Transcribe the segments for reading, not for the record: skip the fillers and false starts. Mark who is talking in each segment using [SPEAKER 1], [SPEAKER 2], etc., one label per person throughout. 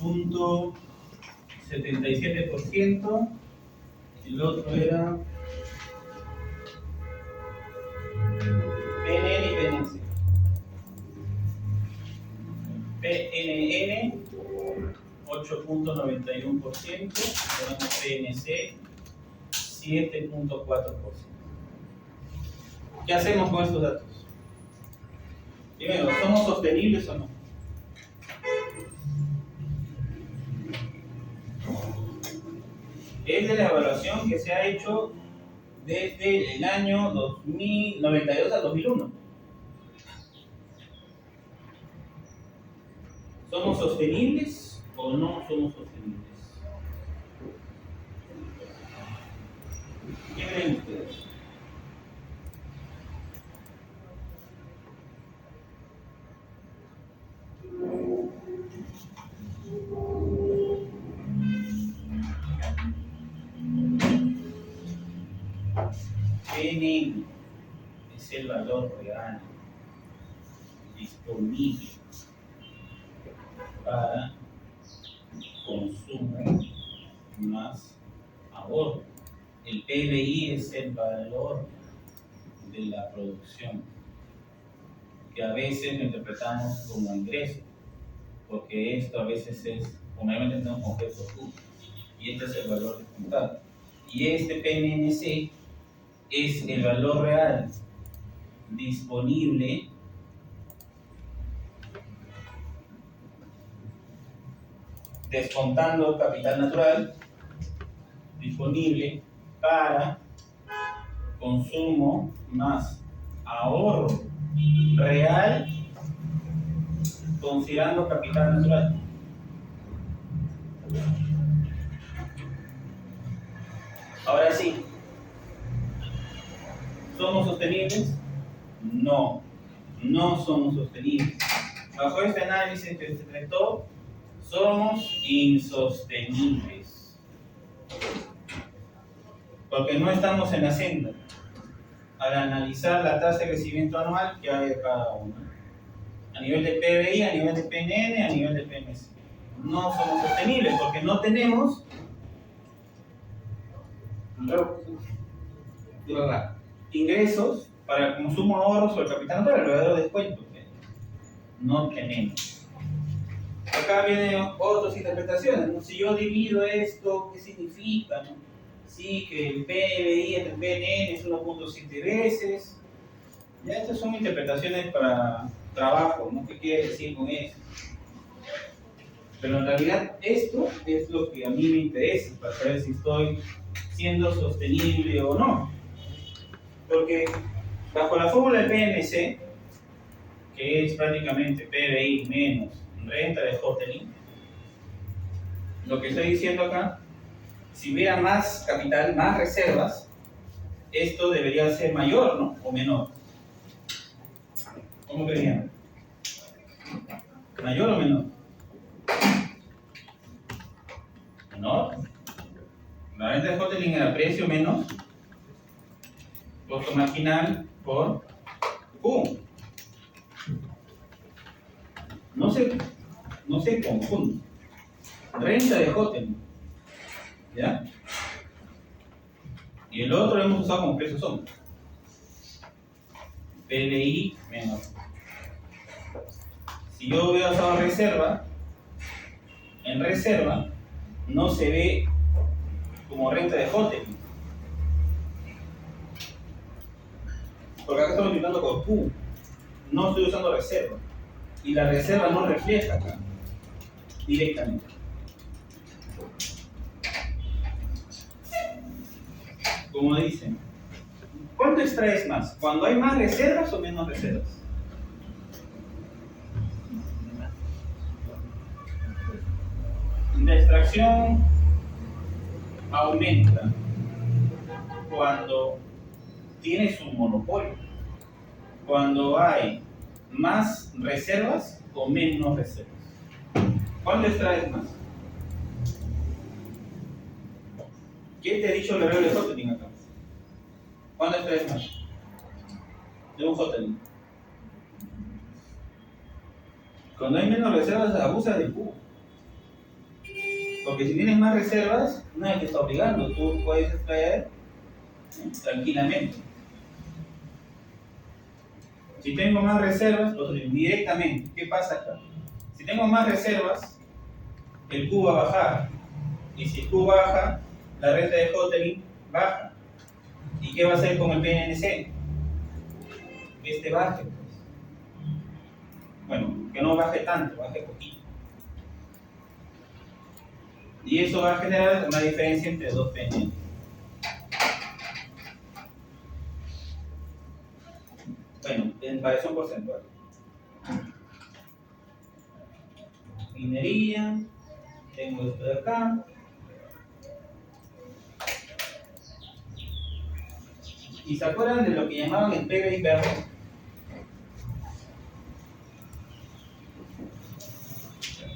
[SPEAKER 1] 0.77%, el otro era PNN y PNC. PNN 8.91%, tenemos PNC 7.4%. ¿Qué hacemos con estos datos? Primero, ¿somos sostenibles o no? Es de la evaluación que se ha hecho desde el año 2092 a 2001. ¿Somos sostenibles o no somos sostenibles? ¿Qué creen ustedes? PNN es el valor real disponible para consumo más ahorro. El PBI es el valor de la producción, que a veces lo interpretamos como ingreso, porque esto a veces es, normalmente tenemos objetos justos, y este es el valor descontado. Y este PNNC es el valor real disponible descontando capital natural disponible para consumo más ahorro real considerando capital natural. Ahora sí, ¿somos sostenibles? No, no somos sostenibles. Bajo este análisis que se trató, somos insostenibles. Porque no estamos en la senda al analizar la tasa de crecimiento anual que hay de cada uno. A nivel de PBI, a nivel de PNN, a nivel de PNC. No somos sostenibles porque no tenemos ingresos para el consumo, ahorros o el capital natural, el verdadero descuento. No tenemos. Acá vienen otras interpretaciones, ¿no? Si yo divido esto, ¿qué significa? ¿No? Sí, que el PBI entre el PNN es 1.7 veces. Ya estas son interpretaciones para trabajo, ¿no? ¿Qué quiere decir con eso? Pero en realidad esto es lo que a mí me interesa para saber si estoy siendo sostenible o no. Porque bajo la fórmula del PMC, que es prácticamente PBI menos renta de hoteling, lo que estoy diciendo acá, si hubiera más capital, más reservas, esto debería ser mayor, ¿no? O menor. ¿Cómo querían? ¿Mayor o menor? Menor. La renta de hoteling era precio menos costo marginal por Q. No se confunde. Renta de hoteling, ¿ya? Y el otro lo hemos usado como precio sombra. PLI menos. Si yo hubiera usado reserva, en reserva no se ve como renta de hoteling. Porque acá estamos multiplicando con Q. No estoy usando reserva. Y la reserva no refleja acá directamente. Como dicen, ¿cuánto extraes más? ¿Cuando hay más reservas o menos reservas? La extracción aumenta cuando tienes un monopolio, cuando hay más reservas o menos reservas. ¿Cuándo extraes más? ¿Quién te ha dicho el regalo de hoteling acá? ¿Cuándo extraes más? De un hoteling. Cuando hay menos reservas, abusa del cubo. Porque si tienes más reservas, nadie te está obligando, tú puedes extraer tranquilamente. Si tengo más reservas, directamente, ¿qué pasa acá? Si tengo más reservas, el Q va a bajar. Y si el Q baja, la renta de Hotelling baja. ¿Y qué va a hacer con el PNC? Este baje, pues. Bueno, que no baje tanto, baje poquito. Y eso va a generar una diferencia entre dos PNL. Bueno, en variación porcentual. Minería, tengo esto de acá. ¿Y se acuerdan de lo que llamaban el PBI verde?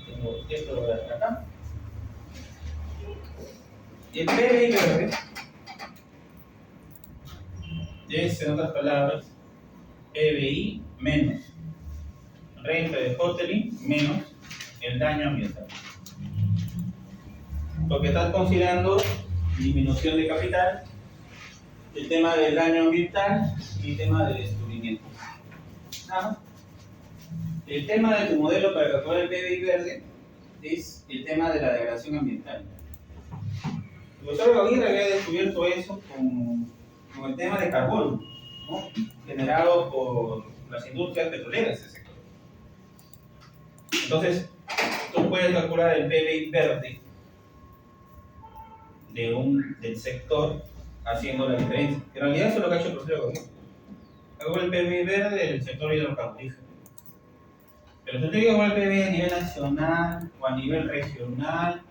[SPEAKER 1] Tengo esto de acá. El PBI verde es, en otras palabras, PBI menos renta de Hotelling menos el daño ambiental. Porque estás considerando disminución de capital, el tema del daño ambiental y el tema del descubrimiento. Nada más. El tema de tu modelo para calcular el PBI verde es el tema de la degradación ambiental. El profesor Aguirre había descubierto eso con el tema de carbono, ¿no? Generado por las industrias petroleras de ese sector. Entonces, tú puedes calcular el PBI verde del sector haciendo la diferencia. En realidad eso es lo que ha hecho el profesor Aguirre. Hago el PBI verde del sector hidrocarburífero. Pero si usted diga el PBI a nivel nacional o a nivel regional,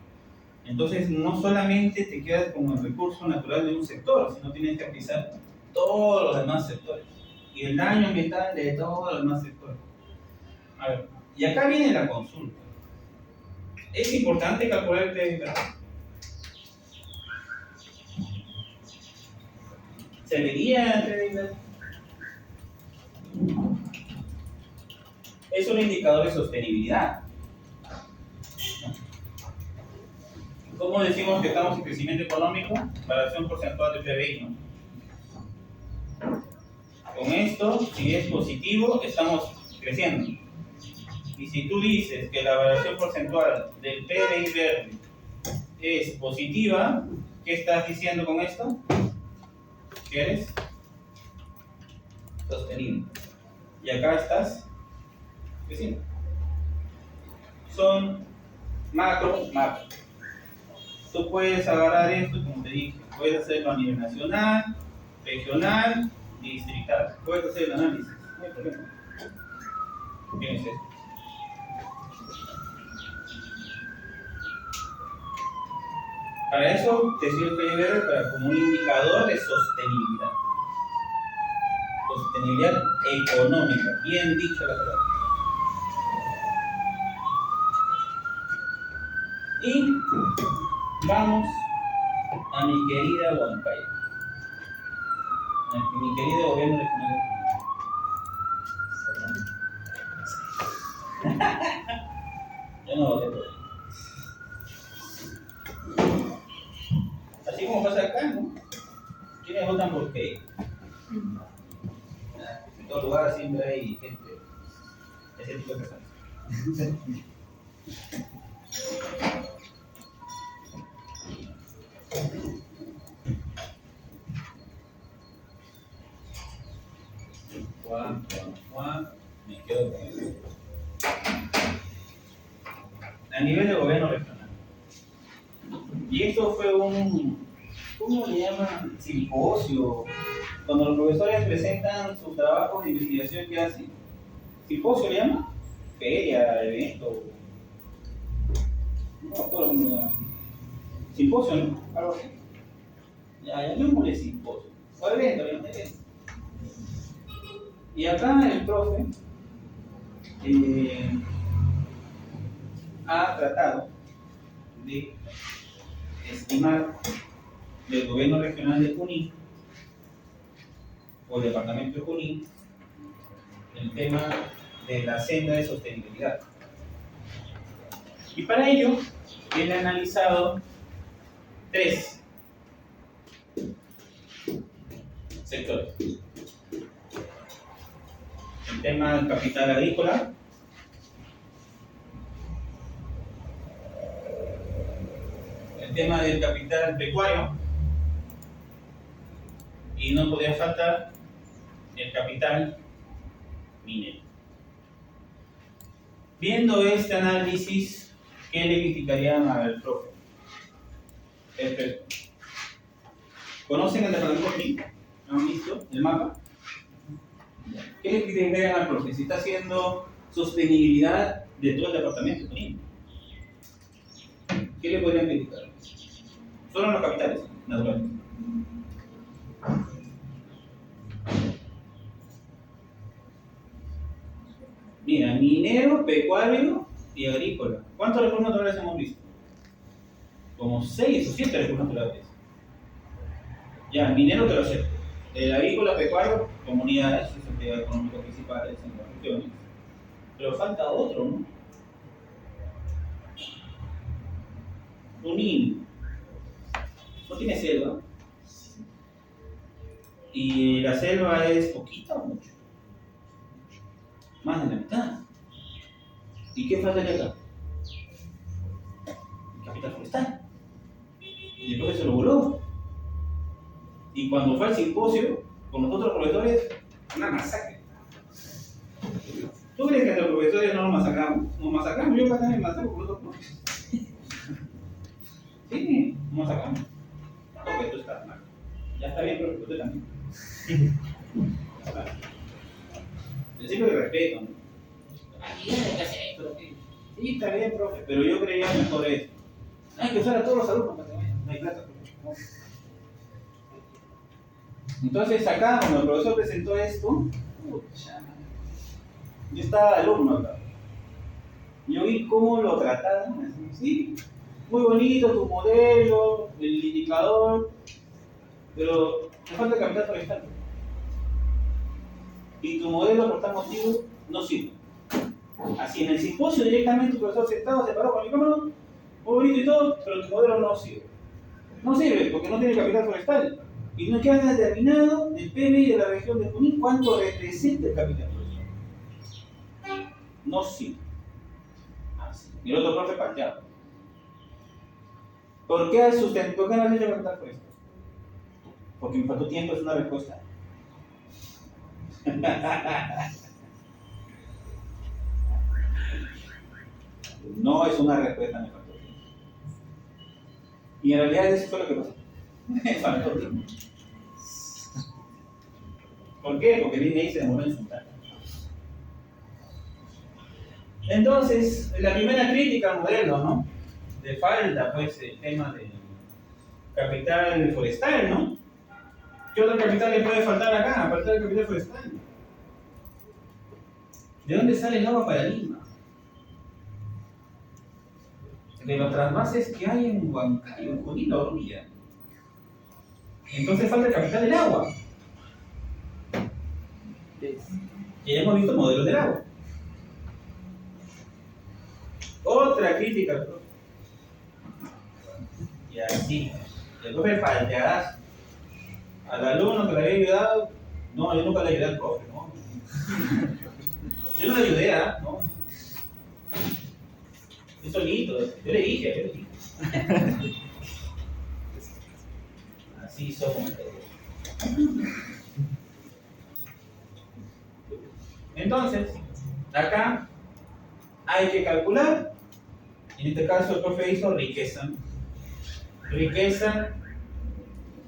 [SPEAKER 1] entonces no solamente te quedas con el recurso natural de un sector, sino tienes que analizar todos los demás sectores y el daño ambiental de todos los demás sectores. A ver, y acá viene la consulta. ¿Es importante calcular el PBI verde? ¿Se vería el PBI verde? Es un indicador de sostenibilidad. ¿Cómo decimos que estamos en crecimiento económico? Variación porcentual de PBI, ¿no? Con esto, si es positivo, estamos creciendo. Y si tú dices que la variación porcentual del PBI verde es positiva, ¿qué estás diciendo con esto? Que eres sostenible. Y acá estás creciendo. Son macro. Tú puedes agarrar esto, como te dije, puedes hacerlo a nivel nacional, regional y distrital. Puedes hacer el análisis, no hay problema. Tienes esto. Para eso te sirve el PBI verde como un indicador de sostenibilidad. Sostenibilidad económica, bien dicha la palabra. Y vamos a mi querida Huancayo, a mi querido gobierno regional. Yo no voté por él. Así como pasa acá, ¿no? ¿Quiénes votan por qué? En todo lugar siempre hay gente, ese tipo de personas. Juan, me quedo con eso. A nivel de gobierno regional. Y esto fue ¿cómo le llaman? Simposio. Cuando los profesores presentan sus trabajos de investigación, ¿qué hacen? ¿Simposio le llaman? Feria, evento. No me acuerdo cómo se llama. Simposio, ¿no? Algo así. Ya, llamémosle simposio. O evento, ¿no? Evento. Y acá el profe ha tratado de estimar del gobierno regional de Junín o el departamento de Junín el tema de la senda de sostenibilidad. Y para ello Él ha analizado 3 sectores. El tema del capital agrícola, el tema del capital pecuario, y no podía faltar el capital minero. Viendo este análisis, ¿qué le criticarían al profe? ¿Conocen el departamento Junín? ¿Lo han visto? ¿El mapa? ¿Qué le criticarían al profe? Si está haciendo sostenibilidad de todo el departamento Junín. ¿Qué le podrían criticar? Solo los capitales naturales. Mira, minero, pecuario y agrícola. ¿Cuántos recursos naturales hemos visto? Como 6 o 7 recursos naturales. Ya, minero te lo acepto. El agrícola, pecuario, comunidades, sus entidades económicas principales en las regiones. Pero falta otro, ¿no? Junín. No tiene selva. ¿Y la selva es poquita o mucho? Más de la mitad. ¿Y qué falta de acá? El capital forestal. Y el profe se lo voló. Y cuando fue al simposio, con los otros profesores, una masacre. ¿Tú crees que los profesores no nos masacramos? Nos masacramos, yo también me masacro con los otros profesores. Sí, nos masacramos. Porque tú estás mal. Ya está bien, pero tú también. Principio de respeto, ¿no? Sí, está bien, profe, pero yo creía mejor esto. Hay que usar a todos los alumnos para que no hay plata. Entonces acá, cuando el profesor presentó esto, yo estaba alumno acá. Yo vi cómo lo trataron, sí, muy bonito tu modelo, el indicador, pero te falta capital forestal. Y tu modelo por tal motivo no sirve. Así en el simposio directamente el profesor sentado se paró con el micrófono, muy bonito y todo, pero tu modelo no sirve. No sirve porque no tiene capital forestal. Y no queda determinado del PBI de la región de Junín cuánto representa el capital forestal. No sirve. Así. Y el otro profe parteado. ¿Por qué no has hecho capital forestal? Porque me faltó tiempo, es una respuesta. No es una respuesta, me faltó tiempo. Y en realidad eso fue lo que pasó. Me faltó tiempo. ¿Por qué? Porque el INEI se demoró en juntar. Entonces, la primera crítica al modelo, ¿no? De falta, pues, el tema del capital forestal, ¿no? ¿Qué otro capital le puede faltar acá, aparte del capital forestal? ¿De dónde sale el agua para Lima? De los trasvases que hay en Huancayo, en Junín, la orilla. Entonces falta el capital del agua. Y ya hemos visto modelos del agua. Otra crítica al profe. Y así, el profe palteadas al alumno que le había ayudado. No, yo nunca le ayudé al profe, ¿no? Yo no le ayudé, ¿no? Yo solito, yo le dije. Así somos. Entonces, acá hay que calcular, en este caso el profe hizo riqueza. Riqueza,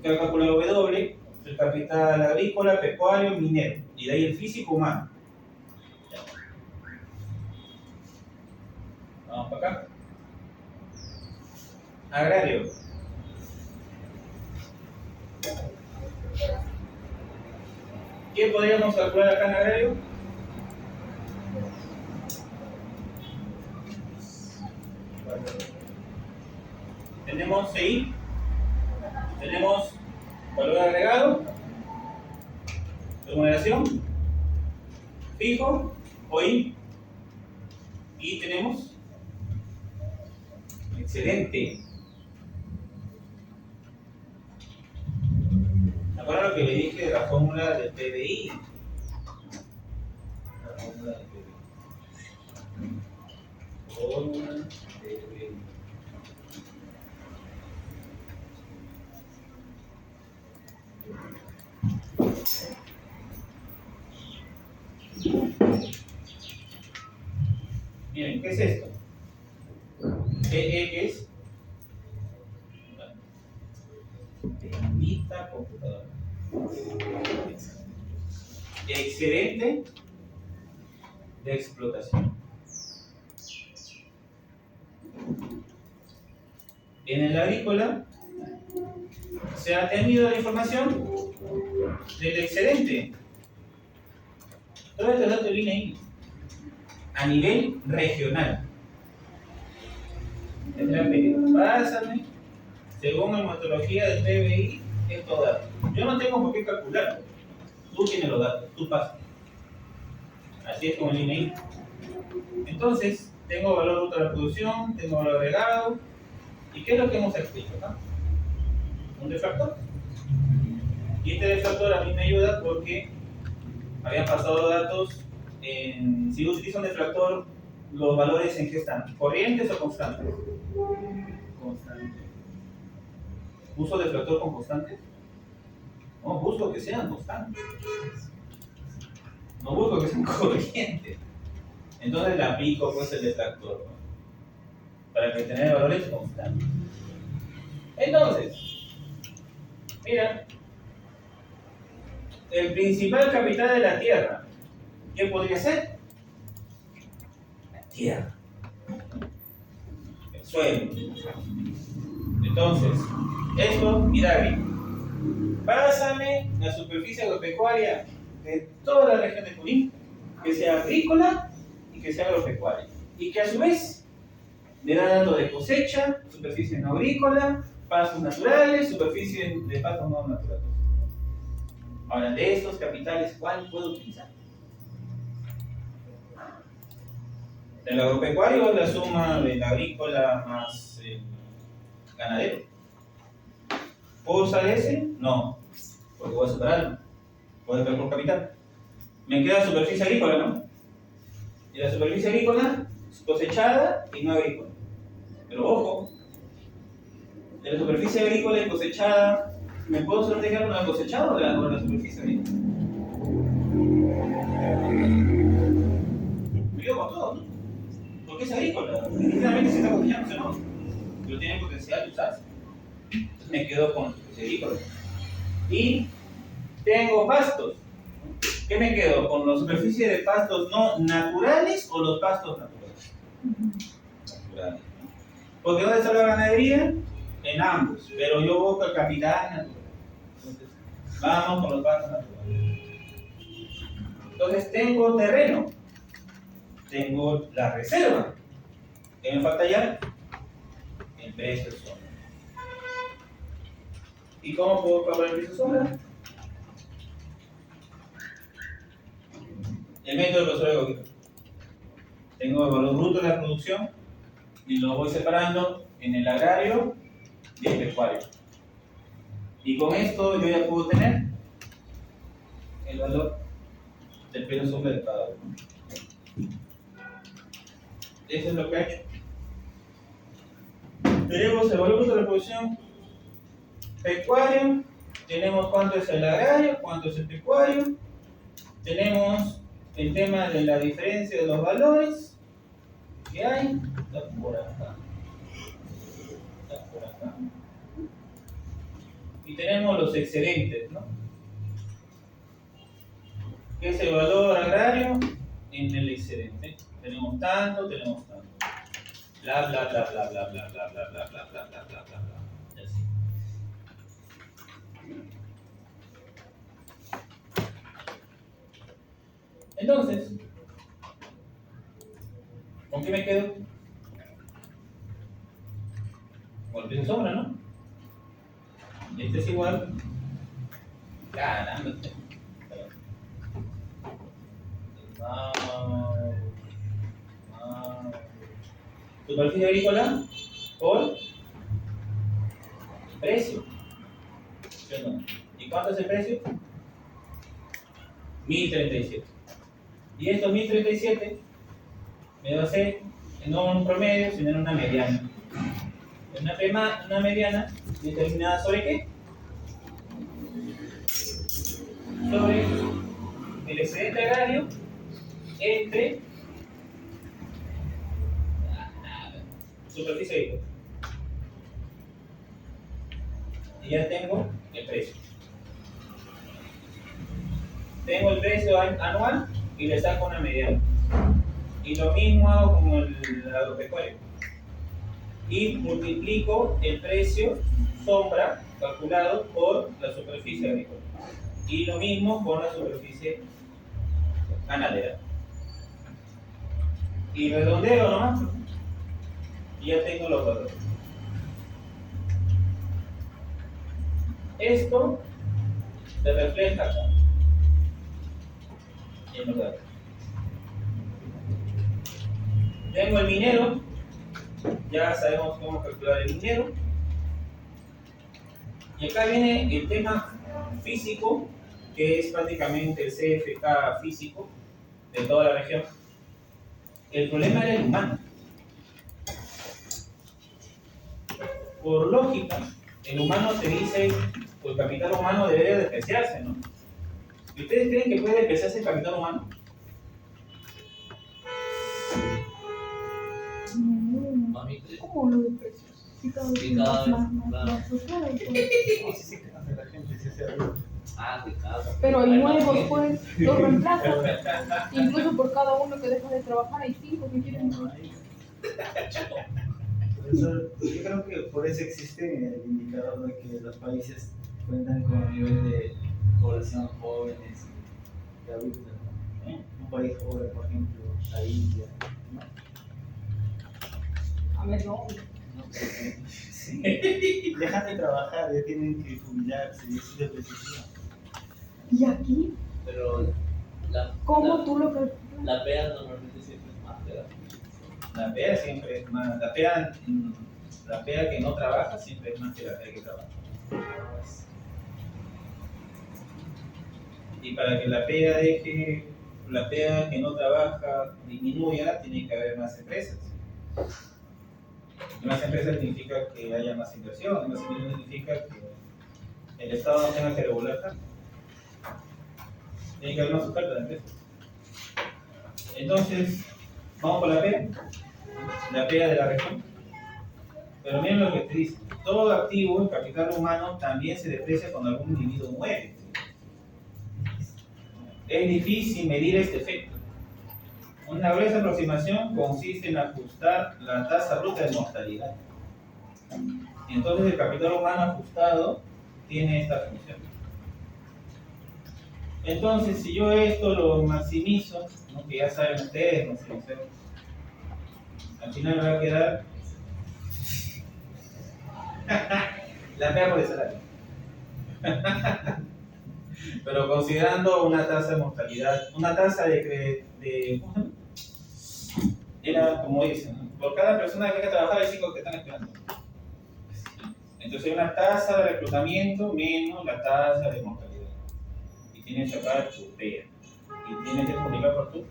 [SPEAKER 1] que ha calculado W, el capital agrícola, pecuario, minero, y de ahí el físico humano. Vamos para acá. Agrario. ¿Qué podríamos calcular acá en agrario? Tenemos CI, tenemos valor agregado, remuneración, fijo, OI, y tenemos excedente. ¿Me acuerdo lo que le dije de la fórmula del PBI? La fórmula del PBI. Fórmula del PBI. Miren, ¿qué es esto? ¿Qué es? Bendita computadora. Excedente de explotación. En el agrícola se ha tenido la información del excedente. Todo este dato viene ahí a nivel regional. Pásame, según la metodología del PBI, estos datos. Yo no tengo por qué calcularlo. Tú tienes los datos, tú pasas. Así es como el INEI. Entonces, tengo valor bruto de la producción, tengo valor agregado. ¿Y qué es lo que hemos escrito acá? Un deflactor. Y este deflactor a mí me ayuda porque habían pasado datos en. Si utilizo un deflactor, los valores en qué están, ¿corrientes o constantes? Constantes. ¿Uso deflactor con constantes? No, busco que sean constantes. No busco que sean corrientes. Entonces le aplico pues el deflactor, ¿no? Para que tenga valores constantes. Entonces, mira, el principal capital de la tierra, ¿qué podría ser? La tierra, el suelo. Entonces, esto, mira, pásame la superficie agropecuaria de toda la región de Junín, que sea agrícola y que sea agropecuaria, y que a su vez me da datos de cosecha, superficie no agrícola, pastos naturales, superficie de pastos no naturales. Ahora, de estos capitales, ¿cuál puedo utilizar? ¿Del agropecuario o la suma del agrícola más ganadero? ¿Puedo usar ese? No, porque voy a separarlo. Voy a separar por capital. Me queda superficie agrícola, ¿no? Y la superficie agrícola es cosechada y no agrícola. Pero ojo, de la superficie agrícola y cosechada, ¿me puedo solo dejar una cosechada o la superficie agrícola? Me quedo con todo, ¿no? Porque es agrícola. Definitivamente se está cosechando, ¿no? Pero tiene potencial de usarse. Entonces me quedo con la superficie agrícola. Y tengo pastos. ¿Qué me quedo? ¿Con la superficie de pastos no naturales o los pastos naturales? Naturales. Porque ¿dónde está la ganadería? En ambos, pero yo busco el capital natural. Entonces, vamos con los pastos naturales. Entonces tengo terreno, tengo la reserva. ¿Qué me falta ya? El precio sombra. ¿Y cómo puedo calcular el precio sombra? El método del profesor de Gauguin. Tengo el valor bruto de la producción y lo voy separando en el agrario y el pecuario. Y con esto yo ya puedo tener el valor del precio sombra de cada uno. Eso es lo que ha hecho. Tenemos el valor bruto de la producción pecuario, tenemos cuánto es el agrario, cuánto es el pecuario, tenemos el tema de la diferencia de los valores que hay, está por acá, está por acá. Y tenemos los excedentes, ¿no? ¿Qué es el valor agrario en el excedente? Tenemos tanto, tenemos tanto. Bla bla bla bla bla bla bla bla bla bla bla bla bla bla. Así. Entonces, ¿con qué me quedo? Con el precio sombra, ¿no? Este es igual. Caramba. Superficie agrícola por precio. ¿Sí o no? ¿Y cuánto es el precio? 1037. Y estos 1037 me va a hacer no un promedio, sino en una mediana. Una mediana determinada sobre qué? Sobre el excedente agrario entre superficie agrícola. Y ya tengo el precio. Tengo el precio anual y le saco una mediana. Y lo mismo hago con el agropecuario. Y multiplico el precio sombra calculado por la superficie agrícola. Y lo mismo con la superficie ganadera. Y redondeo nomás. Y ya tengo los valores. Esto se refleja acá en los datos. Tengo el minero, ya sabemos cómo calcular el minero. Y acá viene el tema físico, que es prácticamente el CFK físico de toda la región. El problema era el humano. Por lógica, el humano te dice, o el capital humano debería despreciarse, ¿no? ¿Y ustedes creen que puede despreciarse el capital humano?
[SPEAKER 2] ¿Cómo lo desprecias? Si cada vez más social, pues.
[SPEAKER 3] Sí, que hace la gente, sí, se arregla.
[SPEAKER 2] Pero hay nuevos, pues, los reemplazan. Incluso por cada uno que deja de trabajar, hay 5 que quieren.
[SPEAKER 3] Por eso, yo creo que por eso existe el indicador de que los países cuentan con un nivel de población jóvenes y adultos, ¿no? Un país joven, por ejemplo, la India, ¿no?
[SPEAKER 2] A ver, no.
[SPEAKER 3] Sí. Dejan de trabajar, ya tienen que jubilarse y eso es decisión.
[SPEAKER 2] ¿Y aquí?
[SPEAKER 4] Pero
[SPEAKER 2] ¿Cómo tú lo calculas?
[SPEAKER 4] la PEA normalmente siempre es más de
[SPEAKER 1] La PEA siempre es más. La PEA que no trabaja siempre es más que la PEA que trabaja. Y para que la PEA que no trabaja disminuya, tiene que haber más empresas. Y más empresas significa que haya más inversión, más inversión significa que el Estado no tenga que regular tanto. Tiene que haber más oferta de empresas. Entonces, vamos con la PEA de la región. Pero miren lo que te dice: todo activo, el capital humano, también se deprecia cuando algún individuo muere. Es difícil medir este efecto. Una breve aproximación consiste en ajustar la tasa bruta de mortalidad. Entonces el capital humano ajustado tiene esta función. Entonces, si yo esto lo maximizo, ¿no? Que ya saben ustedes, maximizar, al final me va a quedar la PEA por el salario. Pero considerando una tasa de mortalidad, una tasa de ¿cómo se llama? Era como dicen, ¿no? Por cada persona que hay que trabajar hay 5 que están esperando. Entonces hay una tasa de reclutamiento menos la tasa de mortalidad. Y tienes que sacar tu PEA. Y tienes que multiplicar por tu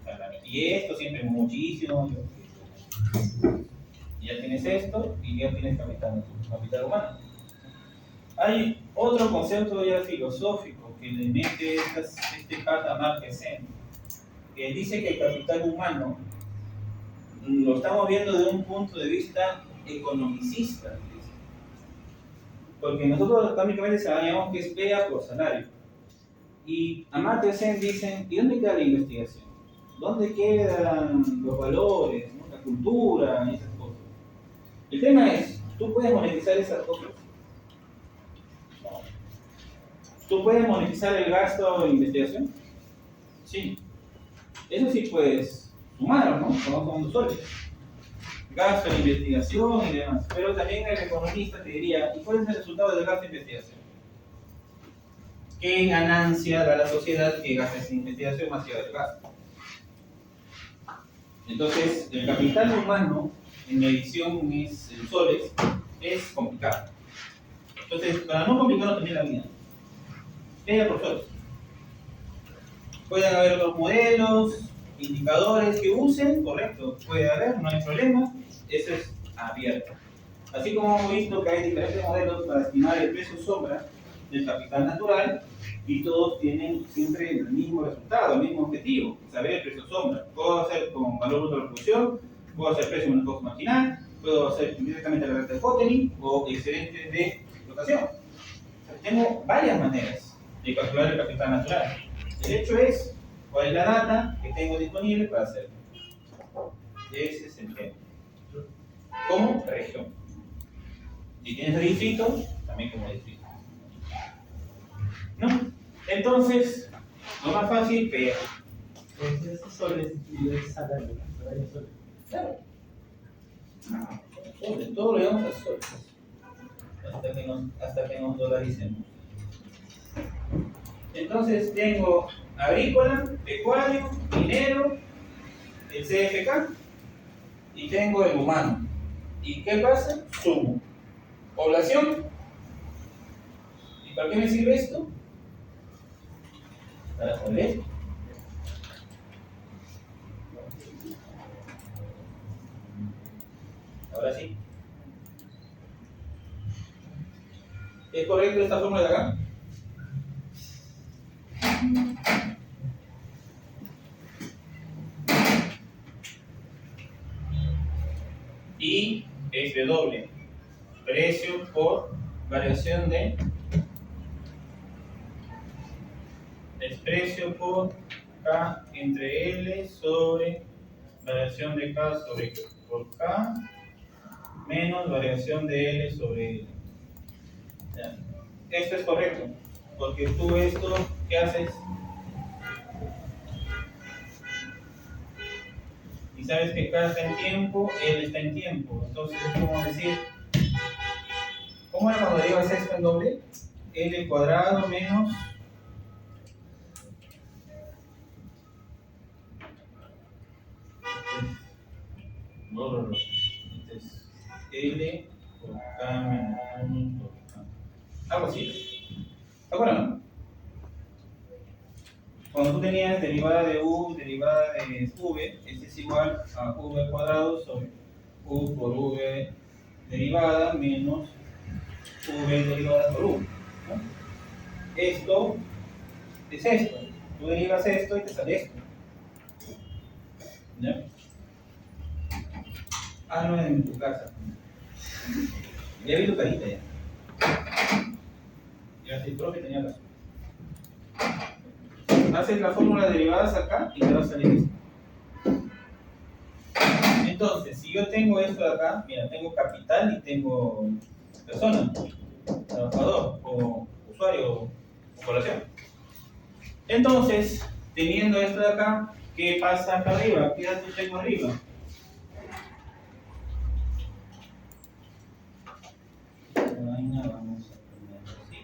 [SPEAKER 1] salario. Y esto siempre es muchísimo. Y ya tienes esto y ya tienes capital humano. Hay otro concepto ya filosófico que le mete este pata Marquesen, que dice que el capital humano lo estamos viendo de un punto de vista economicista, porque nosotros técnicamente sabíamos que es PEA por salario. Y Amartya Sen dicen: ¿y dónde queda la investigación? ¿Dónde quedan los valores, ¿no? La cultura y esas cosas? El tema es: ¿tú puedes monetizar esas cosas? No. ¿Tú puedes monetizar el gasto en investigación? Sí. Eso sí puedes sumar, ¿no? Con usuarios. Gasto en investigación y demás. Pero también el economista te diría: ¿y cuál es el resultado del gasto en investigación? ¿Qué ganancia da la sociedad que gastes en investigación más allá del gasto? Entonces, el capital humano en medición es en soles, es complicado. Entonces, para no complicarnos también la vida, vea por soles. Pueden haber otros modelos, indicadores que usen, correcto, puede haber, no hay problema, eso es abierto. Así como hemos visto que hay diferentes modelos para estimar el precio sombra del capital natural y todos tienen siempre el mismo resultado, el mismo objetivo, saber el precio sombra. Puedo hacer con valor bruto de la producción, puedo hacer precio menos costo marginal, puedo hacer directamente la renta de Hotelling o excedentes de explotación. O sea, tengo varias maneras de calcular el capital natural. El hecho es cuál es la data que tengo disponible para hacerlo. Ese es el tema. Como región. Si tienes distrito, también como distrito. ¿No? Entonces, lo más fácil, pegar.
[SPEAKER 3] Entonces, esos soles y el salario, ¿no? Salario soles.
[SPEAKER 1] Claro. Soles, todo lo llevamos a soles. Hasta que nos dolaricemos. Entonces tengo agrícola, pecuario, minero, el CFK y tengo el humano. ¿Y qué pasa? Sumo. Población. ¿Y para qué me sirve esto? Para poner esto. Ahora sí. ¿Es correcto esta fórmula de acá? Y es de doble. Precio por variación de... Es precio por K entre L sobre variación de K sobre por K menos variación de L sobre L. Ya. Esto es correcto, porque tú esto, ¿qué haces? Y sabes que K está en tiempo, L está en tiempo. Entonces es como decir, ¿cómo era cuando derivas esto en doble? L cuadrado menos... Entonces, L por K menos 1 por K. Algo así. ¿Te acuerdas, no? Cuando tú tenías derivada de U, derivada de V, este es igual a V al cuadrado sobre U por V derivada menos V derivada por U, ¿no? Esto es esto. Tú derivas esto y te sale esto. ¿Ya? Hazlo en tu casa. Ya vi tu carita ya. Ya sé, el profe tenía razón. Haces la fórmula de derivadas acá y te va a salir esto. Entonces, si yo tengo esto de acá, mira, tengo capital y tengo persona, trabajador o usuario o población. Entonces, teniendo esto de acá, ¿qué pasa acá arriba? ¿Qué datos tengo arriba? La vaina vamos a poner así.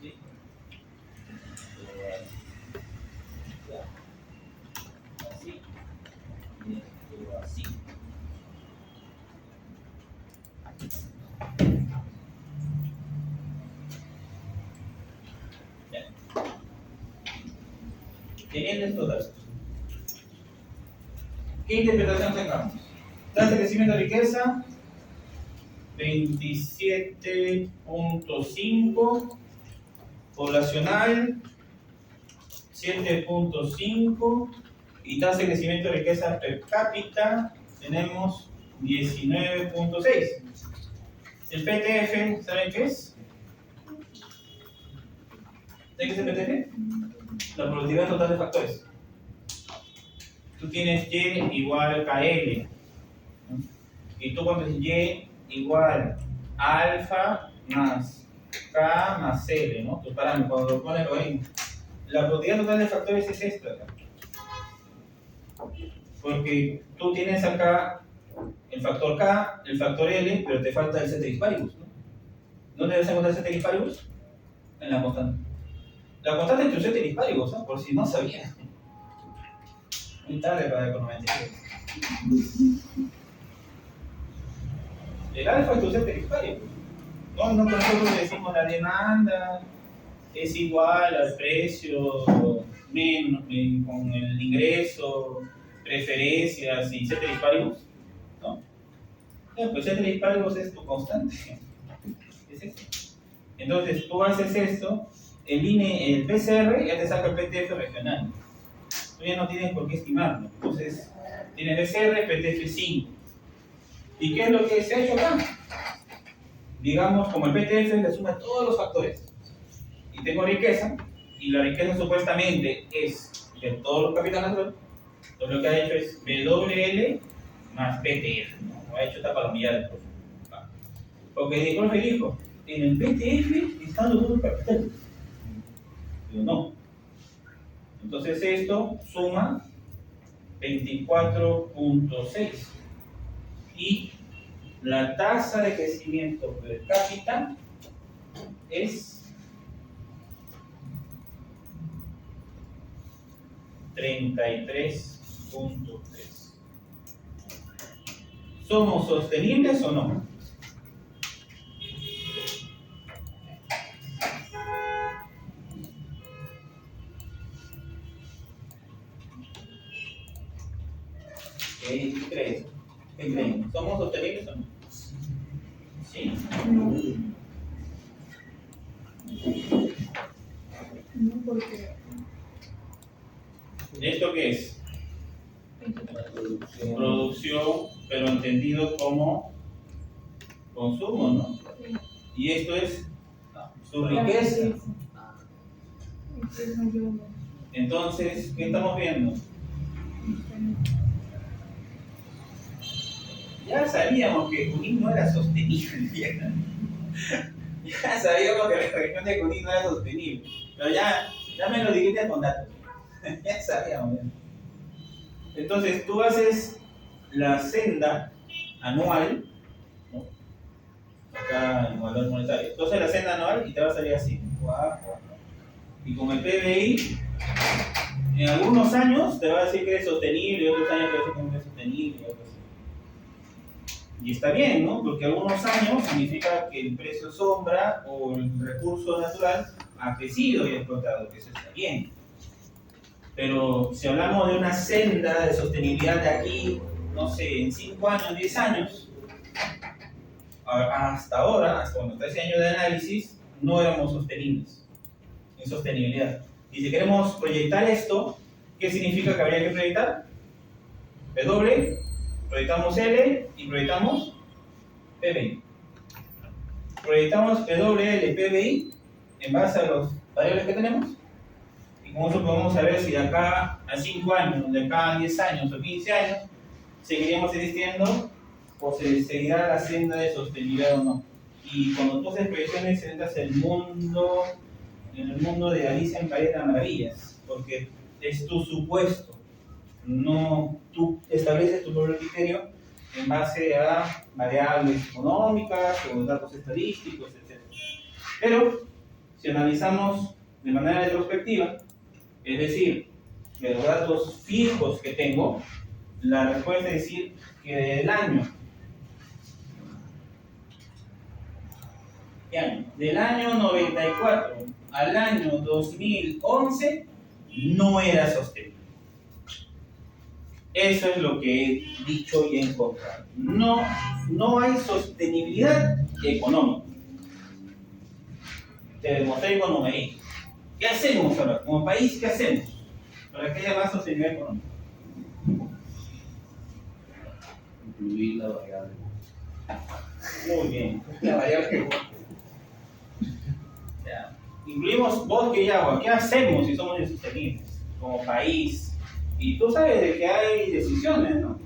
[SPEAKER 1] Así. Así. Y esto así. Bien. Teniendo estos datos, ¿qué interpretación sacamos? Tasa de crecimiento de riqueza 27.5, poblacional 7.5 y tasa de crecimiento de riqueza per cápita tenemos 19.6. El PTF, ¿saben qué es? ¿Saben qué es el PTF? La productividad total de factores. Tú tienes Y igual KL, ¿no? Y tú cuando dices Y igual alfa más K más L, ¿no? Tu parámetro, cuando lo pones ahí. La productividad total de factores es esta acá. Porque tú tienes acá el factor K, el factor L, pero te falta el ceteris paribus, ¿no? ¿Dónde debes encontrar el ceteris paribus? En la constante. La constante es tu ceteris paribus, ¿no? Por si no sabías. Muy tarde para econometría. El alfa es tu set tarifario. No, no, nosotros decimos la demanda es igual al precio menos, con el ingreso, preferencias y set tarifarios, ¿no? Ya, pues set tarifarios es tu constante. Es eso. Entonces tú haces esto, el PCR ya te saca el PTF regional. Tú ya no tienes por qué estimarlo. Entonces, tienes PCR, PTF 5. ¿Y qué es lo que se ha hecho acá? Digamos, como el PTF le suma todos los factores. Y tengo riqueza, y la riqueza supuestamente es de todos los capitales naturales. Entonces lo que ha hecho es BWL más PTF, ¿no? Ha hecho esta palomilla del profe. Porque el profe dijo, en el PTF están los otros capitales. Pero no. Entonces esto suma 24.6. Y la tasa de crecimiento per cápita es 33.3. ¿Somos sostenibles o no? ¿Qué crees? ¿Qué creen? ¿Somos sostenibles o no? Sí.
[SPEAKER 2] No, porque
[SPEAKER 1] ¿Esto qué es? Producción, pero entendido como consumo, ¿no? Y esto es su riqueza. Entonces, ¿qué estamos viendo? Ya sabíamos que Junín no era sostenible. Ya sabíamos que la región de Junín no era sostenible. Pero ya me lo dijiste con datos. Ya sabíamos. Entonces, tú haces la senda anual, ¿no? Acá en valor monetario. Tú haces la senda anual y te va a salir así. Y con el PBI, en algunos años te va a decir que es sostenible, y otros años te va a decir que no es sostenible. Y está bien, ¿no? Porque algunos años significa que el precio sombra o el recurso natural ha crecido y explotado, que eso está bien. Pero si hablamos de una senda de sostenibilidad de aquí, no sé, en 5 años, 10 años, hasta ahora, hasta cuando 13 años de análisis, no éramos sostenibles, en sostenibilidad. Y si queremos proyectar esto, ¿qué significa que habría que proyectar? W, proyectamos L y proyectamos PBI. Proyectamos PWL, PBI en base a los variables que tenemos. Y con eso podemos saber si de acá a 5 años, de acá a 10 años o 15 años, seguiremos existiendo o se seguirá la senda de sostenibilidad o no. Y cuando tú haces proyecciones, entras en el mundo de Alicia en País de las Maravillas, porque es tu supuesto, no tú estableces tu propio criterio en base a variables económicas o datos estadísticos, etc. Pero si analizamos de manera retrospectiva, es decir, de los datos fijos que tengo, la respuesta es decir que del año 94 al año 2011 no era sostenible. Eso es lo que he dicho y he encontrado. No hay sostenibilidad económica. Te demostré con numeritos. ¿Qué hacemos ahora? Como país, ¿qué hacemos para que haya más sostenibilidad económica?
[SPEAKER 4] Incluir la variable.
[SPEAKER 1] Muy bien. La variable. Ya. Incluimos bosque y agua. ¿Qué hacemos si somos insostenibles como país? Y tú sabes de que hay decisiones, ¿no?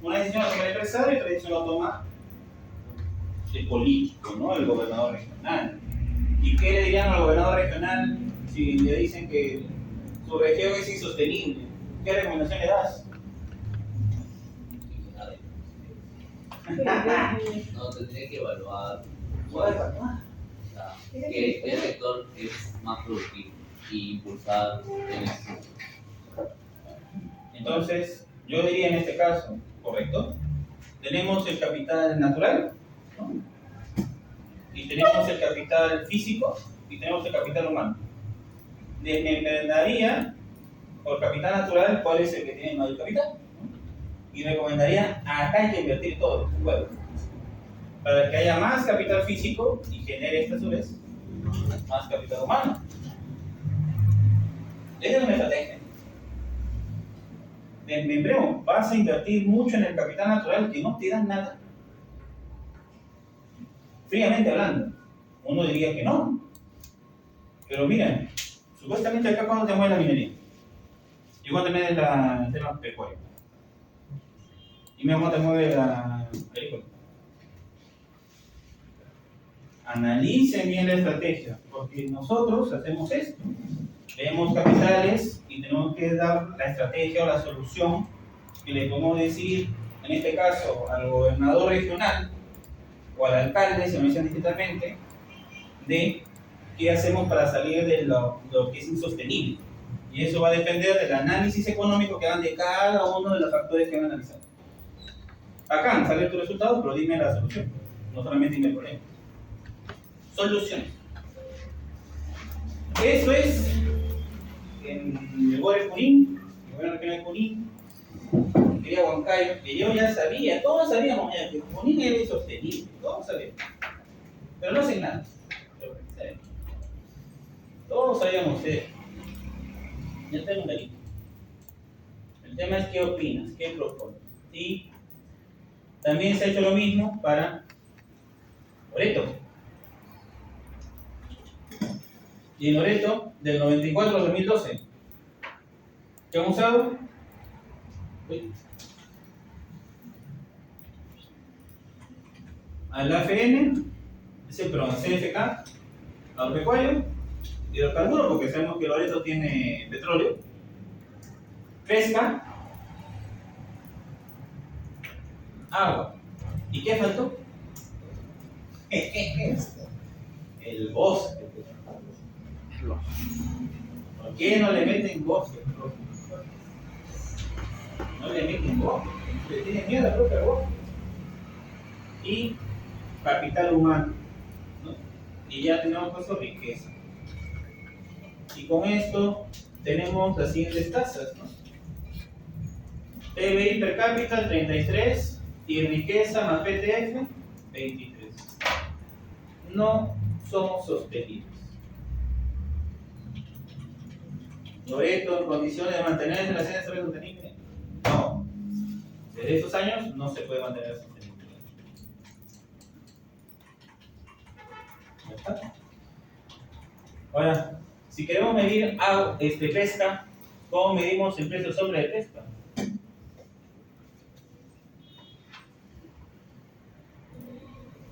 [SPEAKER 1] Una decisión la toma el empresario y otra decisión la toma el político, ¿no? El gobernador regional. ¿Y qué le dirían al gobernador regional si le dicen que su región es insostenible? ¿Qué recomendación le das?
[SPEAKER 4] No, tendría que evaluar.
[SPEAKER 1] ¿Puedo evaluar?
[SPEAKER 4] O sea, qué sector es más productivo y impulsar en eso.
[SPEAKER 1] Entonces, yo diría en este caso, ¿correcto? Tenemos el capital natural, ¿no? Y tenemos el capital físico y tenemos el capital humano. Desmembraría por capital natural cuál es el que tiene mayor capital, ¿no? Y recomendaría acá hay que invertir todo, bueno, para que haya más capital físico y genere esta a su vez más capital humano. Esa es una estrategia. Desmembremos, vas a invertir mucho en el capital natural que no te da nada. Fríamente hablando, uno diría que no. Pero miren, supuestamente acá cuando te mueve la minería, y cuando te mueve el tema pecuario, y me te mueve la agrícola. Analicen bien la estrategia, porque nosotros hacemos esto. Vemos capitales y tenemos que dar la estrategia o la solución que le podemos decir, en este caso, al gobernador regional o al alcalde, se menciona digitalmente, de qué hacemos para salir de lo que es insostenible. Y eso va a depender del análisis económico que hagan de cada uno de los factores que van a analizar. Acá salen tus resultados, pero dime la solución, no solamente dime el problema. Soluciones. Eso es en el gobierno de Junín, el gobierno regional de Junín, quería Huancayo, que yo ya sabía, todos sabíamos ya que Junín era insostenible, todos sabíamos, pero no hacen nada. Todos sabíamos eso. Ya tengo una lista. El tema es qué opinas, qué propones. Y también se ha hecho lo mismo para Loreto. Y en Loreto, del 94 al 2012, ¿qué han usado? Al AFN, perdón, al CFK, agropecuario, hidrocarburos, porque sabemos que Loreto tiene petróleo, pesca, agua. ¿Y qué faltó? El bosque. ¿Por qué no le meten bosque? No le meten bosque. Le tienen miedo al propio bosque. Y capital humano, ¿no? Y ya tenemos puesto riqueza. Y con esto tenemos las siguientes tasas, ¿no? PBI per cápita 33 y riqueza más PTF 23. No somos sostenibles. Loreto, en condiciones de mantener la cena sostenible. No. Desde esos años no se puede mantener la sostenibilidad. ¿Ya está? Ahora, si queremos medir pesca, ¿cómo medimos el precio sombra de pesca?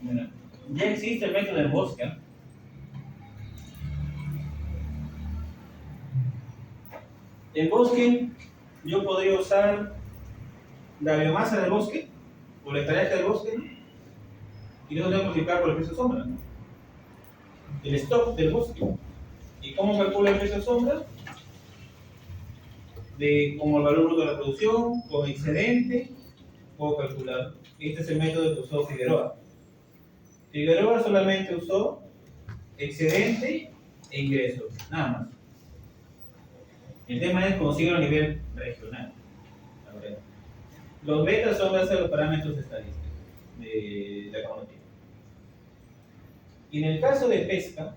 [SPEAKER 1] Bueno, ya existe el método del bosque. En bosque, yo podría usar la biomasa del bosque, o la hectárea del bosque, y eso tengo que multiplicar por el precio sombra, ¿no? El stock del bosque. ¿Y cómo calcula el precio sombra? Como el valor bruto de la producción, con excedente, puedo calcular. Este es el método que usó Figueroa. Figueroa solamente usó excedente e ingresos, nada más. El tema es conseguirlo a nivel regional. Los betas son basados en los parámetros estadísticos de la economía. Y en el caso de pesca,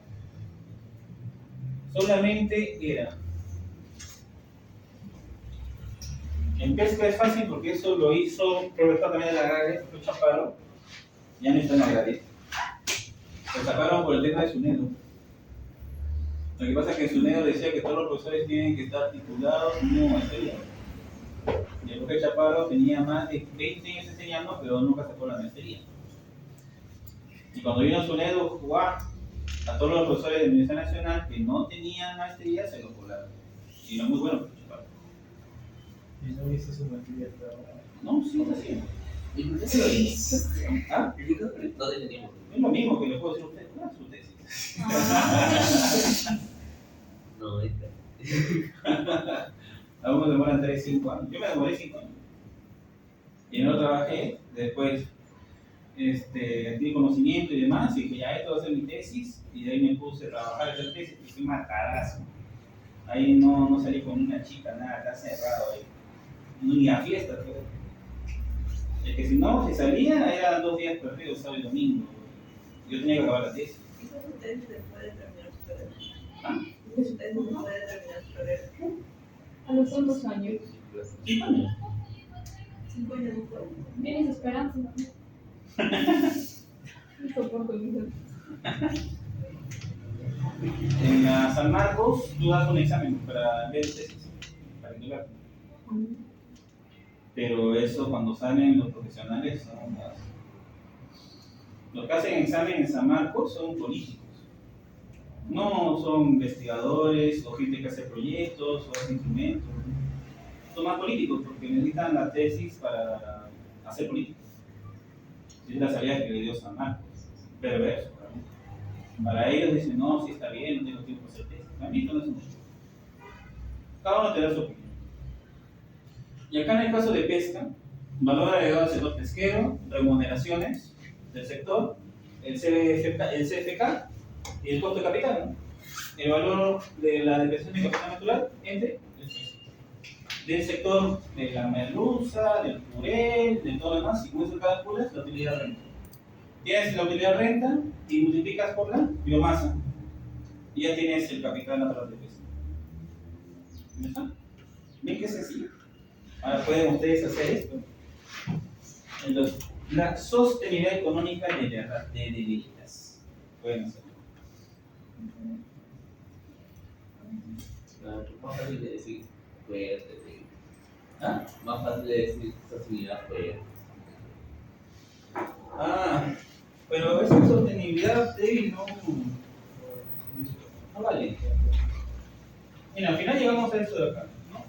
[SPEAKER 1] solamente era. En pesca es fácil porque eso lo hizo profesor también de la agraria, fue Chaparro, ya no está en la agraria. Lo sacaron por el tema de SUNEDO. Lo que pasa es que SUNEDO decía que todos los profesores tienen que estar titulados en una maestría. Y el profe Chaparro tenía más de 20 años enseñando, pero nunca sacó la maestría. Y cuando vino SUNEDO, a todos los profesores de la Universidad Nacional que no tenían maestría, se lo colaron. Y era muy bueno el profe Chaparro.
[SPEAKER 3] Y no hizo su maestría hasta ahora.
[SPEAKER 1] No, sí, está haciendo.
[SPEAKER 4] ¿Y por qué se lo dices?
[SPEAKER 1] ¿Ah?
[SPEAKER 4] No teníamos.
[SPEAKER 1] Es lo mismo que le puedo decir a usted. ¿Cuál es su tesis?
[SPEAKER 4] No,
[SPEAKER 1] Algunos demoran 3, 5 años. Yo me demoré 5 años. Y no trabajé, después di conocimiento y demás, y dije, ya, esto va a ser mi tesis, y de ahí me puse a trabajar esa tesis, y fui matadazo. Ahí no salí con una chica, nada, está cerrado ahí. Ni a fiesta, pero. Es que si salía, eran 2 días perdidos, sábado y domingo. Yo tenía que acabar la tesis.
[SPEAKER 5] ¿Y eso ustedes después de terminar su carrera?
[SPEAKER 1] ¿Ah?
[SPEAKER 5] Ustedes después de terminar su carrera.
[SPEAKER 2] ¿A los cuántos años?
[SPEAKER 1] 5 años.
[SPEAKER 5] 5 años después.
[SPEAKER 2] ¿Tienes esperanza? No soporto el hijo.
[SPEAKER 1] En la San Marcos, tú das un examen para ver tesis, para titular. Pero eso, cuando salen los profesionales, son los que hacen examen en San Marcos son políticos. No son investigadores o gente que hace proyectos o hace instrumentos. Son más políticos porque necesitan la tesis para hacer política. Es la salida que le dio San Marcos. Perverso, para mí. Para ellos dicen, no, sí está bien, no tengo tiempo para hacer tesis. A mí no es mucho. Cada uno tendrá su opinión. Y acá en el caso de pesca, valor agregado al sector pesquero, remuneraciones del sector, el CFK y el costo de capital, ¿no? El valor de la depreciación de capital natural entre del sector de la merluza, del purel, de todo lo demás, y con eso calculas la utilidad renta. Tienes la utilidad renta y multiplicas por la biomasa y ya tienes el capital natural de pesca. ¿Ya está? ¿Ven qué sencillo? Ahora pueden ustedes hacer esto. Entonces, la sostenibilidad económica de delitas. Pueden hacerlo.
[SPEAKER 4] Más fácil de decir, fuerte.
[SPEAKER 1] ¿Ah?
[SPEAKER 4] Más fácil de decir sostenibilidad fuerte.
[SPEAKER 1] Ah, pero esa sostenibilidad débil no vale. Mira, al final llegamos a eso de acá, ¿no?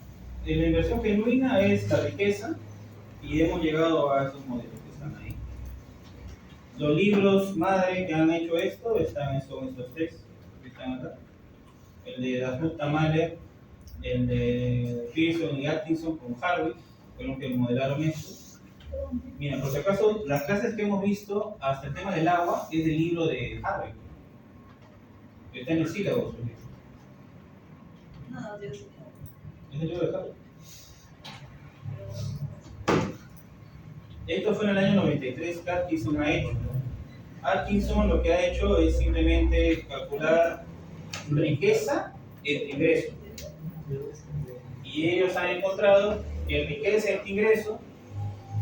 [SPEAKER 1] La inversión genuina es la riqueza y hemos llegado a esos modelos que están ahí. Los libros madre que han hecho esto son estos 3 que están acá. El de Dasmut Mahler, el de Pearson y Atkinson con Harvey, fueron los que modelaron esto. Mira, por si acaso, las clases que hemos visto hasta el tema del agua es del libro de Harvey. Está en el sílabo.
[SPEAKER 5] No, Dios mío.
[SPEAKER 1] Es el libro de Harvey. Esto fue en el año 93 que Atkinson ha hecho. Atkinson lo que ha hecho es simplemente calcular riqueza entre ingreso. Y ellos han encontrado que riqueza entre ingreso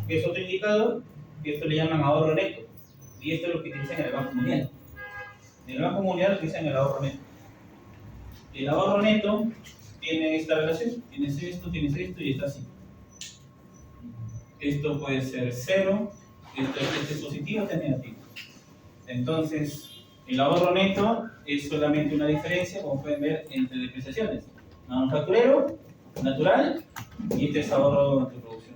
[SPEAKER 1] es otro indicador, que esto le llaman ahorro neto. Y esto es lo que utilizan en el Banco Mundial. En el Banco Mundial utilizan el ahorro neto. El ahorro neto tiene esta relación. Tienes esto y está así. Esto puede ser 0, este es positivo, este es negativo. Entonces, el ahorro neto es solamente una diferencia, como pueden ver, entre depreciaciones. Manufacturero, natural, y este es ahorro de producción.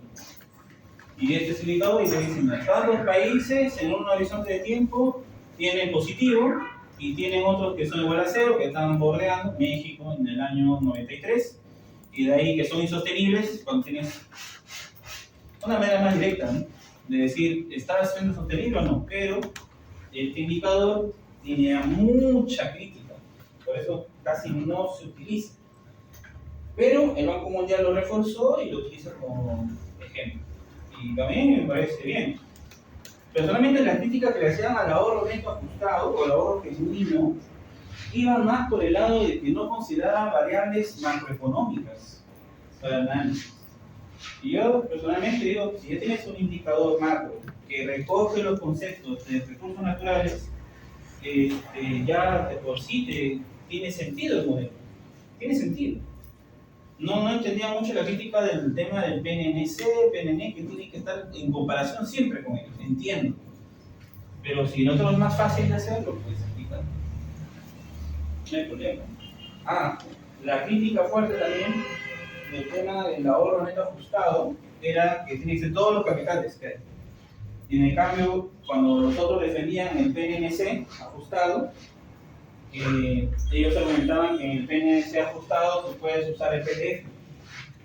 [SPEAKER 1] Y este es el indicador y te dicen, todos los países en un horizonte de tiempo tienen positivo y tienen otros que son igual a 0, que están bordeando, México en el año 93, y de ahí que son insostenibles cuando tienes una manera más directa, ¿no? De decir, ¿estás siendo sostenible o no? Pero este indicador tiene mucha crítica, por eso casi no se utiliza. Pero el Banco Mundial lo reforzó y lo utiliza como ejemplo. Y también me parece bien. Personalmente, las críticas que le hacían al ahorro neto ajustado o al ahorro genuino iban más por el lado de que no consideraba variables macroeconómicas para el análisis. Y yo personalmente digo, si ya tienes un indicador macro que recoge los conceptos de recursos naturales, ya de por sí tiene sentido el modelo. Tiene sentido. No entendía mucho la crítica del tema del PNNC, PNN, que tiene que estar en comparación siempre con ellos, entiendo. Pero si no tenemos más fácil de hacerlo, pues explicar. No hay problema. La crítica fuerte también del tema del ahorro neto ajustado era que tiene que ser todos los capitales que hay. Y en el cambio, cuando los otros defendían el PNNC ajustado, ellos argumentaban que en el PNC ajustado tú puedes usar el PDF,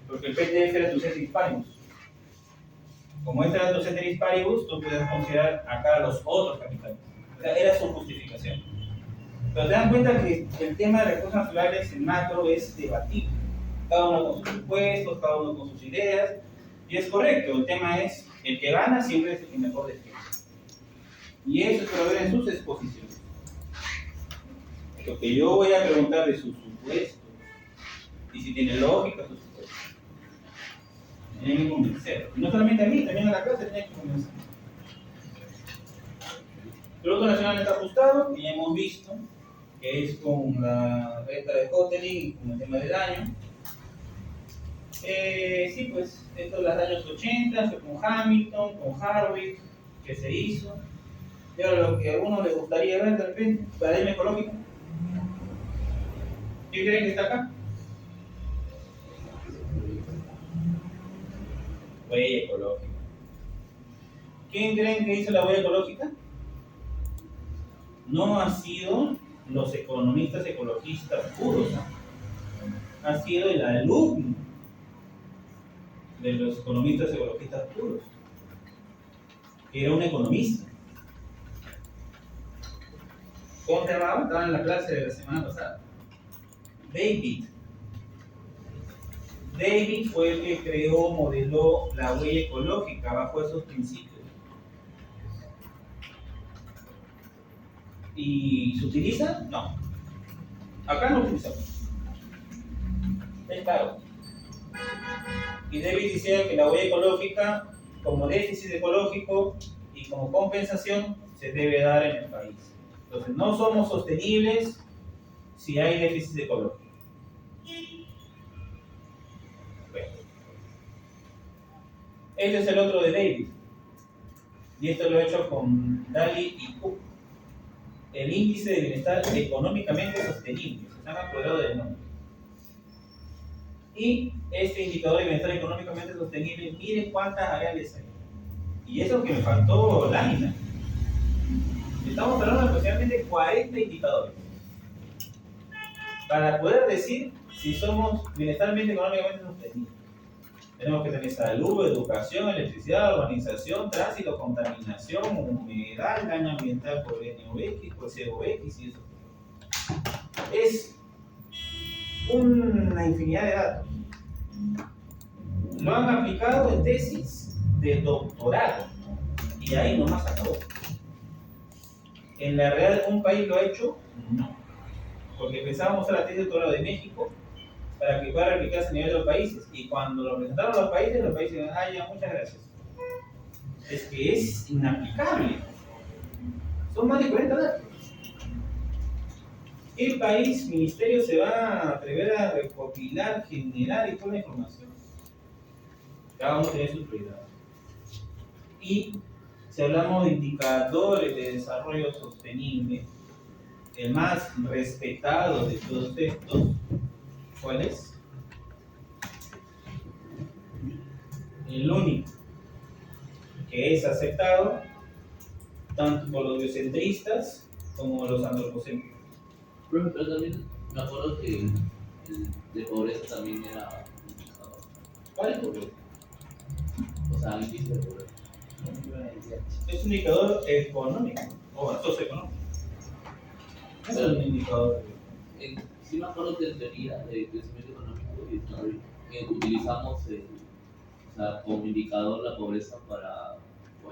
[SPEAKER 1] porque el PDF era tu set paribus. como este dato ceteris paribus, tú puedes considerar acá los otros capitales. O sea, era su justificación. Pero te dan cuenta que el tema de recursos naturales en macro es debatible. Cada uno con sus supuestos, cada uno con sus ideas. Y es correcto, el tema es, el que gana siempre es el que mejor defiende. Y eso es para ver en sus exposiciones. Lo que yo voy a preguntar de sus supuestos, y si tiene lógica sus supuestos. Tienen que convencer. Y no solamente a mí, también a la clase tienen que convencer. El Producto Nacional Neto Ajustado, que ya hemos visto, que es con la renta de Hotelling y con el tema del daño. Sí, pues, esto de los años 80, fue con Hamilton, con Harvick, que se hizo. Y ahora lo que a uno le gustaría ver de repente, paradigma ecológico. ¿Qué creen que está acá? Huella ecológica. ¿Quién creen que hizo la huella ecológica? No han sido los economistas ecologistas puros, ¿no? Ha sido el alumno de los economistas ecologistas puros, que era un economista. ¿Cómo se llamaba? Estaba en la clase de la semana pasada. David. David fue el que creó, modeló la huella ecológica bajo esos principios. ¿Y se utiliza? No. Acá no utilizamos. Es caro. Y David decía que la huella ecológica, como déficit ecológico y como compensación, se debe dar en el país. Entonces, no somos sostenibles si hay déficit ecológico. Bueno. Este es el otro de David. Y esto lo he hecho con Daly y Cook. El índice de bienestar económicamente sostenible. Se llama apoderado del nombre. Y este indicador de bienestar económicamente sostenible, miren cuántas variables hay. Y eso que me faltó lámina. Estamos hablando de aproximadamente 40 indicadores. Para poder decir si somos bienestarmente económicamente sostenibles. Tenemos que tener salud, educación, electricidad, urbanización, tránsito, contaminación, humedad, daño ambiental por NOx, por COx y eso. Es una infinidad de datos. Lo han aplicado en tesis de doctorado y ahí nomás acabó. ¿En la realidad un país lo ha hecho? No. Porque pensábamos hacer la tesis de doctorado de México para que pueda replicarse a nivel de los países. Y cuando lo presentaron a los países dijeron, ah, ya, muchas gracias. Es que es inaplicable. Son más de 40 datos. ¿Qué país, ministerio se va a atrever a recopilar, generar y toda la información? Cada uno tiene sus prioridades. Y si hablamos de indicadores de desarrollo sostenible, el más respetado de todos estos, ¿cuál es? El único que es aceptado tanto por los biocentristas como los antropocéntricos.
[SPEAKER 4] Pero también me acuerdo que el de pobreza también era un indicador.
[SPEAKER 1] ¿Cuál es pobreza?
[SPEAKER 4] O sea, índice de pobreza.
[SPEAKER 1] Es un indicador económico o socioeconómico. No es un indicador.
[SPEAKER 4] Sí me acuerdo que en teoría de crecimiento económico y desarrollo utilizamos o sea, como indicador la pobreza para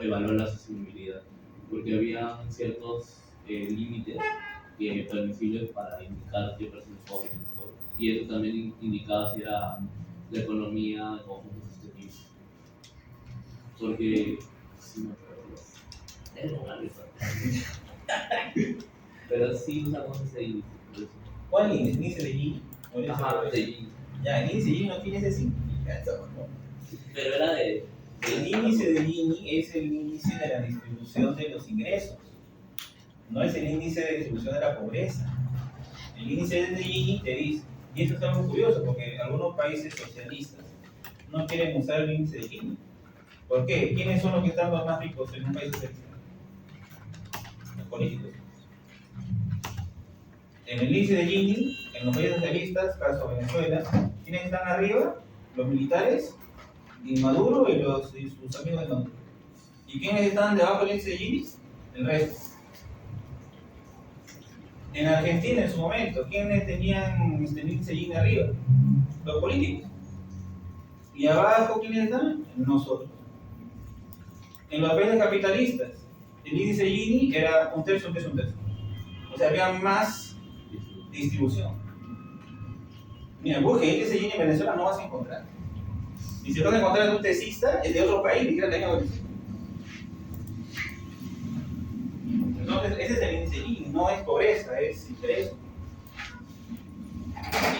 [SPEAKER 4] evaluar la sostenibilidad, porque había ciertos límites que permisibles para indicar qué personas pobres y pobres. Y eso también indicaba si era la economía de conjunto sostenible. Porque, sí me acuerdo, es una risa. Pero sí usamos ese índice.
[SPEAKER 1] ¿Cuál índice? ¿Índice de Gini?
[SPEAKER 4] Ajá, de Gini.
[SPEAKER 1] Ya, el índice de Gini no tiene ese significado, ¿no?
[SPEAKER 4] Pero era de.
[SPEAKER 1] El índice de Gini es el índice de la distribución de los ingresos, no es el índice de distribución de la pobreza. El índice de Gini te dice, y esto es algo curioso porque algunos países socialistas no quieren usar el índice de Gini. ¿Por qué? ¿Quiénes son los que están más ricos en un país socialista? Los políticos. En el índice de Gini, en los países socialistas, caso Venezuela, ¿quiénes están arriba? Los militares y Maduro y sus amigos de Maduro. ¿Y quiénes estaban debajo del índice de Gini? El resto. En Argentina en su momento, ¿quiénes tenían este índice de Gini arriba? Los políticos. ¿Y abajo quiénes están? Nosotros. En los países capitalistas, el índice de Gini era un tercio, un tercio, un tercio. O sea, había más distribución. Mira, busque el índice de Gini en Venezuela, no vas a encontrar. Y si vas a encontrar en un tesista, es de otro país, ni siquiera tenía Venezuela. Entonces, ese es el índice de Gini, no es pobreza, es interés.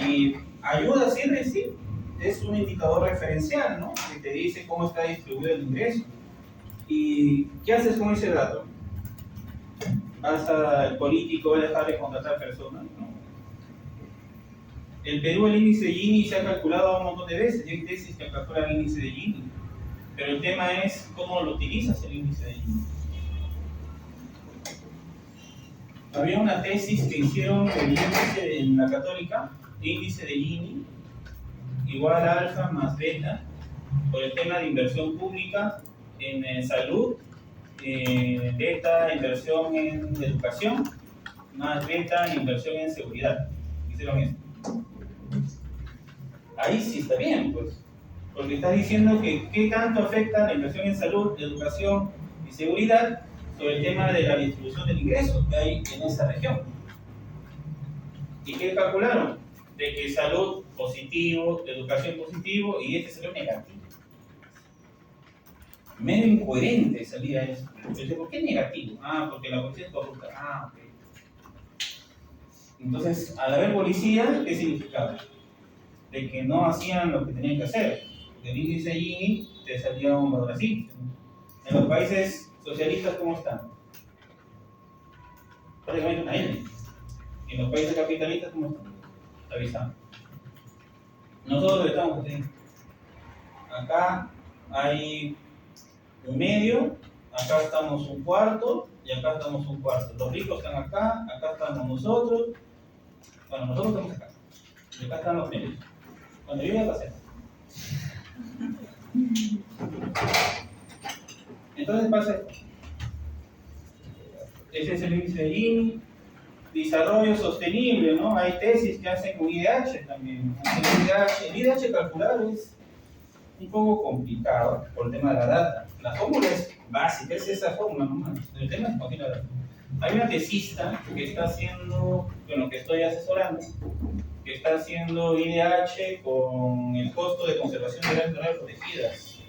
[SPEAKER 1] Y ayuda siempre, sí, es un indicador referencial, ¿no? Que te dice cómo está distribuido el ingreso. ¿Y qué haces con ese dato? ¿Hasta el político va a dejar de contratar personas? No. En Perú el índice de Gini se ha calculado un montón de veces, y hay tesis que calculan el índice de Gini. Pero el tema es cómo lo utilizas el índice de Gini. Había una tesis que hicieron el índice en la Católica, índice de Gini igual a alfa más beta, por el tema de inversión pública en salud, beta inversión en educación, más beta inversión en seguridad. Hicieron eso. Ahí sí está bien, pues, porque está diciendo que qué tanto afecta la inversión en salud, educación y seguridad sobre el tema de la distribución del ingreso que hay en esa región. ¿Y qué calcularon? De que salud positivo, educación positivo y este salió negativo. Medio incoherente salía eso. Entonces, ¿por qué negativo? Ah, porque la policía es corrupta. Ah, ok. Entonces, al haber policía, ¿qué significaba? De que no hacían lo que tenían que hacer. El índice de Gini te salía un valor así. En los países socialistas, ¿cómo están? Prácticamente una N. En los países capitalistas, ¿cómo están? Avisando. Nosotros estamos así. Acá hay un medio, acá estamos un cuarto y acá estamos un cuarto. Los ricos están acá estamos nosotros. Bueno, nosotros estamos acá. Y acá están los medios. Cuando yo ya pasé. Entonces pasa esto. Ese es el índice de Gini. Desarrollo sostenible, ¿no? Hay tesis que hacen con IDH también. El IDH calcular es un poco complicado por el tema de la data. La fórmula es básica, es esa fórmula nomás. El tema es conseguir la data. Hay una tesista que está haciendo, bueno, que estoy asesorando, que está haciendo IDH con el costo de conservación de áreas naturales protegidas.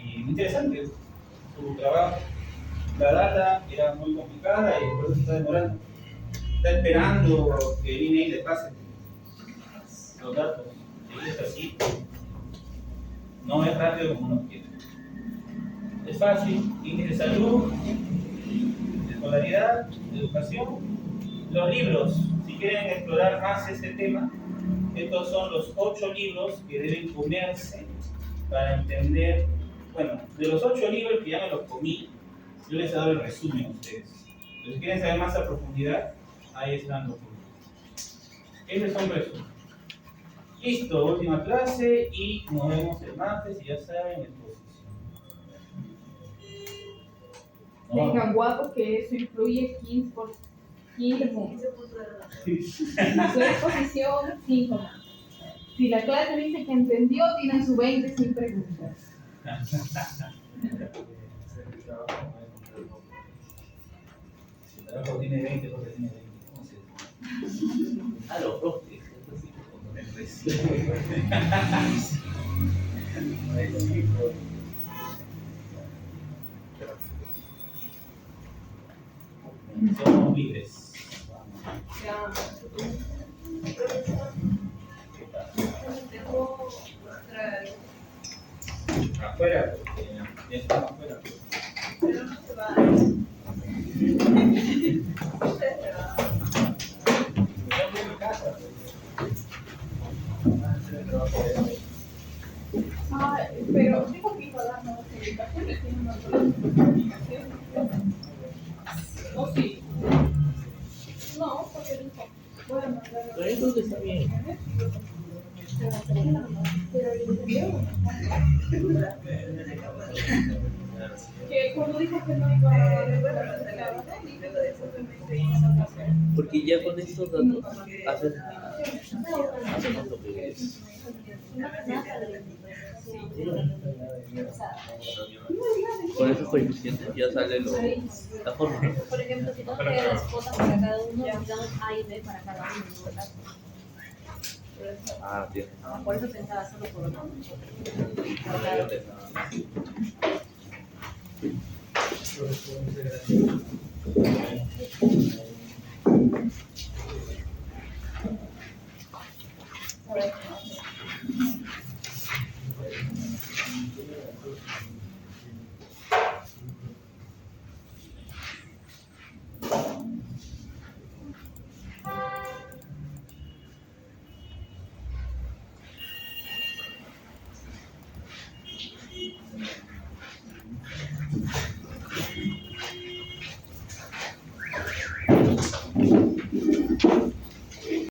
[SPEAKER 1] Y muy interesante su trabajo. La data era muy complicada y por eso se está demorando. Está esperando que el INEI le pase los datos. Y es así. No es rápido como uno quiere. Es fácil. Índice de salud, de escolaridad, de educación. Los libros, si quieren explorar más este tema, estos son los 8 libros que deben comerse para entender. Bueno, de los 8 libros que ya me los comí, yo les he dado el resumen a ustedes. Pero si quieren saber más a profundidad, ahí están los libros. Ese es un resumen. Listo, última clase y nos vemos el martes y ya saben, exposición.
[SPEAKER 2] Tengan guapos que eso incluye 15 puntos. Su exposición 5 más. Si la clase dice que entendió, tienen su 20 sin preguntas.
[SPEAKER 1] Si el trabajo tiene 20, porque tiene 20.
[SPEAKER 4] A los profes.
[SPEAKER 1] Somos libres.
[SPEAKER 5] Tengo otra,
[SPEAKER 1] Afuera, porque ya estamos afuera.
[SPEAKER 5] pero no se va. Usted se va.
[SPEAKER 1] Yo voy a mi casa,
[SPEAKER 2] Pero tengo que ir a dar nuevas indicaciones, tiene una comunicación. ¿O sí? No, porque dijo, voy a mandar.
[SPEAKER 4] Pero eso está bien.
[SPEAKER 2] Pero Que cuando dijo que no iba a recuperar
[SPEAKER 4] Porque ya con estos datos hacemos lo que es. Con esos coeficientes ya sale la fórmula.
[SPEAKER 6] Por ejemplo, si no te las cuotas para cada uno, digamos A y B para cada uno. ¿Verdad?
[SPEAKER 4] Ah, tiene.
[SPEAKER 6] Por eso pensaba solo por uno.